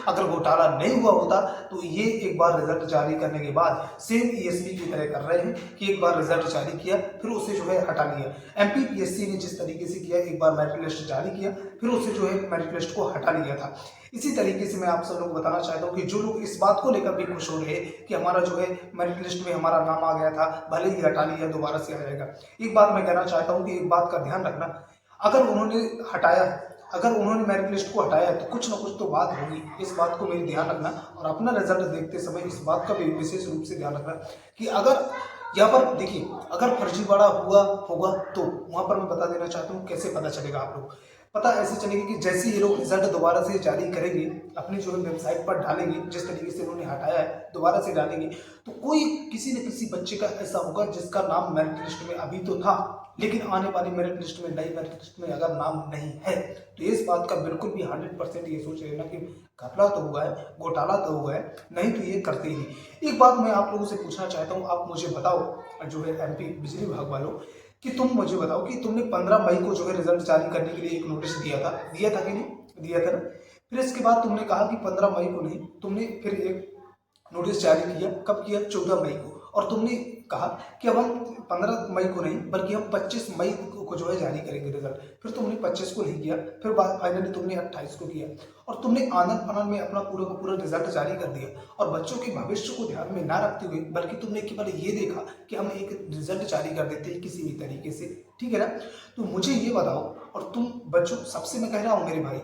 अगर घोटाला नहीं हुआ होता तो ये एक बार रिजल्ट जारी करने के बाद सेम ईएसपी की तरह कर रहे हैं कि एक बार रिजल्ट जारी किया फिर उसे जो है हटा लिया। एमपीपीएससी ने जिस तरीके से किया, एक बार मेरिट लिस्ट जारी किया फिर उसे जो है मेरिट लिस्ट को हटा लिया था। इसी तरीके से मैं आप सब लोग बताना चाहता हूँ कि जो लोग इस बात को लेकर भी खुश हो रहे हैं कि हमारा जो है मेरिट लिस्ट में हमारा नाम आ गया था, भले ही हटा लिया दोबारा से आ जाएगा, एक बात मैं कहना चाहता हूँ कि एक बात का ध्यान रखना, अगर उन्होंने हटाया, अगर उन्होंने मेरिट लिस्ट को हटाया तो कुछ ना कुछ तो बात होगी, इस बात को मेरे ध्यान रखना। और अपना रिजल्ट देखते समय इस बात का भी विशेष रूप से ध्यान रखना कि अगर यहाँ पर देखिए अगर फर्जीवाड़ा हुआ होगा तो वहाँ पर मैं बता देना चाहता हूँ कैसे पता चलेगा। आप लोग पता ऐसे चलेगी कि जैसे ये लोग रिजल्ट दोबारा से जारी करेंगे, अपनी जो है वेबसाइट पर डालेंगे, जिस तरीके से उन्होंने हटाया है दोबारा से डालेंगे, तो कोई किसी न किसी बच्चे का ऐसा होगा जिसका नाम मेरिट लिस्ट में अभी तो था लेकिन आने वाली मेरिट लिस्ट में, नई मेरिट लिस्ट में अगर नाम नहीं है तो इस बात का बिल्कुल भी 100% ये सोच लेना कि घपला तो हुआ है, घोटाला तो हुआ है, नहीं तो ये करते ही नहीं। एक बात मैं आप लोगों से पूछना चाहता हूँ, आप मुझे बताओ जो है एमपी बिजली विभाग वालों कि तुम मुझे बताओ कि तुमने 15 मई को जो है रिजल्ट जारी करने के लिए एक नोटिस दिया था कि नहीं दिया था ना? फिर इसके बाद तुमने कहा कि 15 मई को नहीं, तुमने फिर एक नोटिस जारी किया, कब किया? 14 मई को। और तुमने कहा कि अब हम 15 मई को नहीं बल्कि हम 25 मई को जो है जारी करेंगे रिजल्ट। फिर तुमने 25 को नहीं किया, फिर फाइनली तुमने 28 को किया और तुमने आनंद फानंद में अपना पूरा का पूरा रिजल्ट जारी कर दिया और बच्चों के भविष्य को ध्यान में ना रखते हुए बल्कि तुमने केवल ये देखा कि हम एक रिजल्ट जारी कर देते हैं किसी भी तरीके से, ठीक है ना? तो मुझे ये बताओ, और तुम बच्चों सबसे मैं कह रहा हूँ मेरे भाई,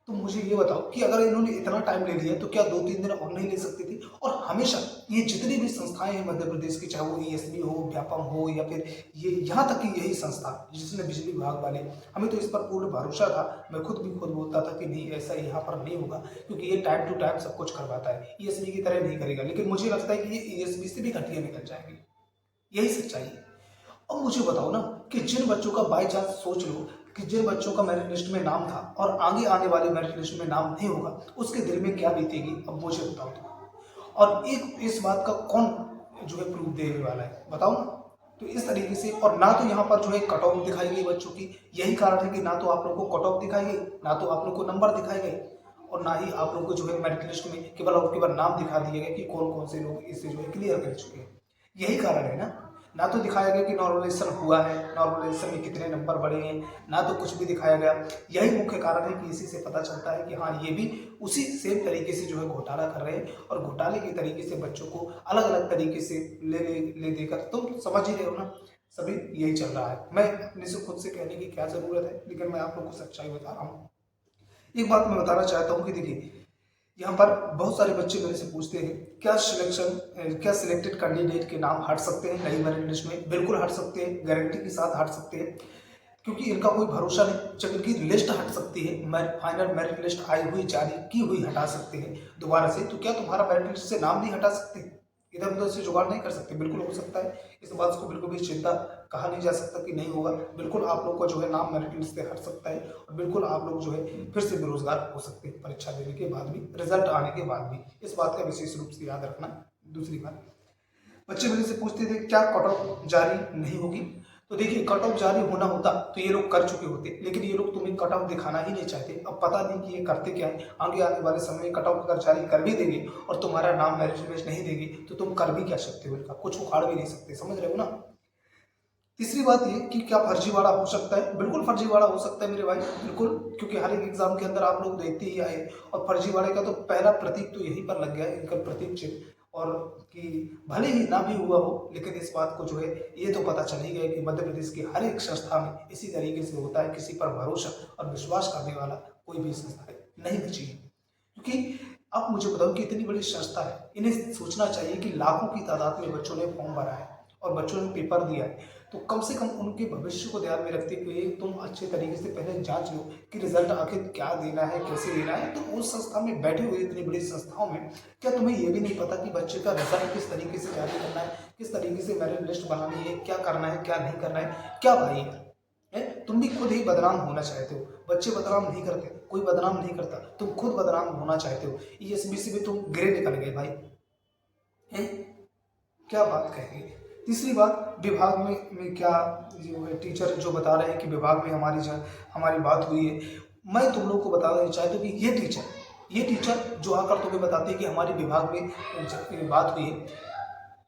तुम मुझे ये बताओ कि अगर इन्होंने इतना टाइम ले लिया तो क्या 2-3 दिन और नहीं ले सकती थी? और हमेशा ये जितनी भी संस्थाएं हैं मध्य प्रदेश की, चाहे वो ईएसबी हो, व्यापम हो या फिर ये यहाँ तक कि यही संस्था जिसने बिजली विभाग वाले, हमें तो इस पर पूर्ण भरोसा था। मैं खुद बोलता था कि नहीं ऐसा यहाँ पर नहीं होगा क्योंकि ये टाइम टू टाइम सब कुछ करवाता है, ईएसबी की तरह नहीं करेगा। लेकिन मुझे लगता है कि ये ईएसबी से भी घटिया निकल जाएंगे, यही सच्चाई है। अब मुझे बताओ ना कि जिन बच्चों का बाई चांस, सोच लो कि जिन बच्चों का मेरिट लिस्ट में नाम था और आगे आने वाले मेरिट लिस्ट में नाम नहीं होगा, उसके दिल में क्या बीतेगी? अब मुझे बताओ तो। और एक इस बात का कौन जो है प्रूफ देने वाला है, बताओ ना? तो इस तरीके से, और ना तो यहाँ पर जो है कट ऑफ दिखाई गई बच्चों की, यही कारण है कि ना तो आप लोग को कट ऑफ दिखाई गई, ना तो आप लोग को नंबर दिखाए गए, और ना ही आप लोग को जो है मेरिट लिस्ट में केवल और केवल नाम दिखा दिए गए कि कौन कौन से लोग इसे जो है क्लियर कर चुके हैं। यही कारण है ना तो दिखाया गया कि नॉर्मलाइजेशन हुआ है, नॉर्मलाइजेशन में कितने नंबर बढ़े हैं, ना तो कुछ भी दिखाया गया। यही मुख्य कारण है कि इसी से पता चलता है कि हाँ ये भी उसी सेम तरीके से जो है घोटाला कर रहे हैं और घोटाले के तरीके से बच्चों को अलग अलग तरीके से ले देकर, तुम समझ ही रहे हो ना, सभी यही चल रहा है। मैं अपने से खुद से कहने की क्या जरूरत है, लेकिन मैं आप लोग को सच्चाई बता रहा हूँ। एक बात मैं बताना चाहता हूँ कि देखिए यहाँ पर बहुत सारे बच्चे मेरे से पूछते हैं क्या सिलेक्टेड कैंडिडेट के नाम हट सकते हैं नई मेरिट लिस्ट में? बिल्कुल हट सकते हैं, गारंटी के साथ हट सकते हैं, क्योंकि इनका कोई भरोसा नहीं। जब इनकी लिस्ट हट सकती है, फाइनल मेरिट लिस्ट आई हुई जारी की हुई हटा सकते हैं दोबारा से, तो क्या तुम्हारा मेरिट लिस्ट से नाम नहीं हटा सकते? इधर उधर से जुगाड़ नहीं कर सकते? बिल्कुल हो सकता है। इस बात को बिल्कुल भी चिंता कहा नहीं जा सकता कि नहीं होगा। बिल्कुल आप लोग का जो है नाम मेरिट लिस्ट से हट सकता है और बिल्कुल आप लोग जो है फिर से बेरोजगार हो सकते हैं परीक्षा देने के बाद भी, रिजल्ट आने के बाद भी। इस बात का विशेष रूप से याद रखना। दूसरी बात, बच्चे मेरे से पूछते थे क्या कट ऑफ जारी नहीं होगी? तो देखिए कट ऑफ जारी होना होता तो ये लोग कर चुके होते, लेकिन ये लोग तुम्हें कट ऑफ दिखाना ही नहीं चाहते। अब पता नहीं कि ये करते क्या है। आगे आने वाले समय में कट ऑफ अगर जारी कर भी देंगे और तुम्हारा नाम मेरिट लिस्ट नहीं देगी तो तुम कर भी क्या सकते हो? इनका कुछ उखाड़ भी नहीं सकते, समझ रहे हो ना? तीसरी बात ये कि क्या फर्जीवाड़ा हो सकता है? बिल्कुल फर्जीवाड़ा हो सकता है मेरे भाई, बिल्कुल, क्योंकि हर एक एग्जाम के अंदर आप लोग देखते ही आए और फर्जीवाड़े का तो पहला प्रतीक तो यहीं पर लग गया है, इनका प्रतीक चिन्ह। और कि भले ही ना भी हुआ हो लेकिन इस बात को जो है ये तो पता चल ही गया कि मध्य प्रदेश की हर एक संस्था में इसी तरीके से होता है। किसी पर भरोसा और विश्वास करने वाला कोई भी संस्था नहीं बची है, क्योंकि आप मुझे बताओ कि इतनी बड़ी संस्था है, इन्हें सोचना चाहिए कि लाखों की तादाद में बच्चों ने फॉर्म भरा है और बच्चों ने पेपर दिया है, तो कम से कम उनके भविष्य को ध्यान में रखते हुए तुम अच्छे तरीके से पहले जांच लो कि रिजल्ट आखिर क्या देना है, कैसे देना है। तो उस संस्था में बैठे हुए इतनी बड़ी संस्थाओं में क्या तुम्हें ये भी नहीं पता कि बच्चे का रिजल्ट किस तरीके से जारी करना है, किस तरीके से मेरिट लिस्ट बनानी है, क्या करना है क्या नहीं करना है? क्या भाई है, तुम भी खुद ही बदनाम होना चाहते हो, बच्चे बदनाम नहीं करते, कोई बदनाम नहीं करता, तुम खुद बदनाम होना चाहते हो। ईएसबी से भी तुम गिरे निकल गए भाई, है? क्या बात कहेंगे? तीसरी बात, विभाग में क्या जो है टीचर जो बता रहे हैं कि विभाग में हमारी बात हुई है, मैं तुम लोग को बता देना चाहता हूँ कि ये टीचर ये टीचर जो आकर तुम्हें बताते हैं कि हमारे विभाग में बात हुई है,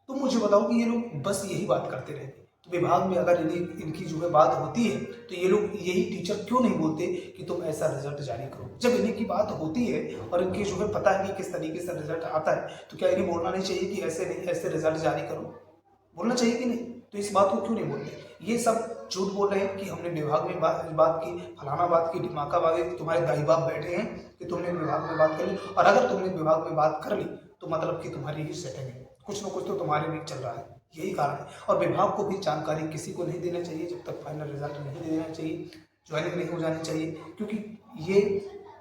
तुम मुझे बताओ कि ये लोग बस यही बात करते रहते, तो विभाग में अगर इनकी जो है बात होती है तो ये लोग यही टीचर क्यों नहीं बोलते कि तुम ऐसा रिजल्ट जारी करो। जब इन्हीं की बात होती है और इनकी जो है पता है कि किस तरीके से रिजल्ट आता है, तो क्या इन्हें बोलना नहीं चाहिए कि ऐसे नहीं, ऐसे रिजल्ट जारी करो? बोलना चाहिए कि नहीं? तो इस बात को क्यों नहीं बोलते? ये सब झूठ बोल रहे हैं कि हमने विभाग में बात की, फलाना बात की, ढिमाका बात की। तुम्हारे दाई बाप बैठे हैं कि तुमने विभाग में बात कर ली, और अगर तुमने विभाग में बात कर ली तो मतलब कि तुम्हारी ही सेटिंग है, कुछ ना कुछ तो तुम्हारे भी चल रहा है, यही कारण है। और विभाग को भी जानकारी किसी को नहीं देना चाहिए जब तक फाइनल रिजल्ट नहीं दे देना चाहिए, ज्वाइनिंग नहीं हो जानी चाहिए, क्योंकि ये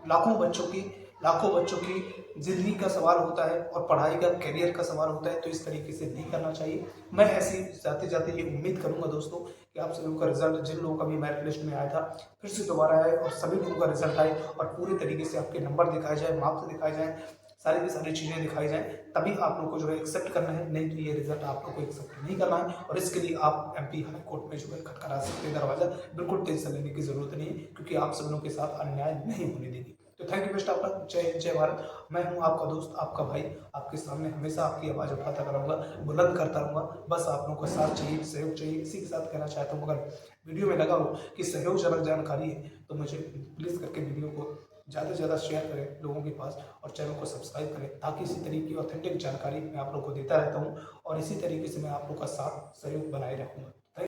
लाखों बच्चों की ज़िंदगी का सवाल होता है और पढ़ाई का, करियर का सवाल होता है, तो इस तरीके से नहीं करना चाहिए। मैं ऐसी जाते जाते ये उम्मीद करूंगा दोस्तों कि आप सभी लोगों का रिजल्ट, जिन लोगों का भी मेरिट लिस्ट में आया था, फिर से दोबारा आए और सभी लोगों का रिजल्ट आए और पूरे तरीके से आपके नंबर दिखाए जाए, मार्क्स दिखाए जाए, सारी की सारी चीज़ें दिखाई जाए, तभी आप लोग को जो है एक्सेप्ट करना है, नहीं तो ये रिजल्ट आप लोग को एक्सेप्ट नहीं करना है। और इसके लिए आप एमपी हाई कोर्ट में जो है खटखटा सकते हैं दरवाजा, बिल्कुल टेंशन लेने की जरूरत नहीं है, क्योंकि आप सब लोगों के साथ अन्याय नहीं होने देंगे। तो थैंक यू बेस्ट आपका, जय हिंद, जय भारत। मैं हूं आपका दोस्त, आपका भाई, आपके सामने हमेशा आपकी आवाज़ उठाता रहूँगा, बुलंद करता रहूँगा। बस आप लोगों का साथ चाहिए, सहयोग चाहिए। इसी के साथ कहना चाहता हूँ, अगर वीडियो में लगा हो कि सहयोगजनक जानकारी है तो मुझे प्लीज़ करके वीडियो को ज़्यादा से ज़्यादा शेयर करें लोगों के पास, और चैनल को सब्सक्राइब करें, ताकि इसी तरीके की ऑथेंटिक जानकारी मैं आप लोग को देता रहता हूँ और इसी तरीके से मैं आप लोग का साथ सहयोग बनाए रखूँगा।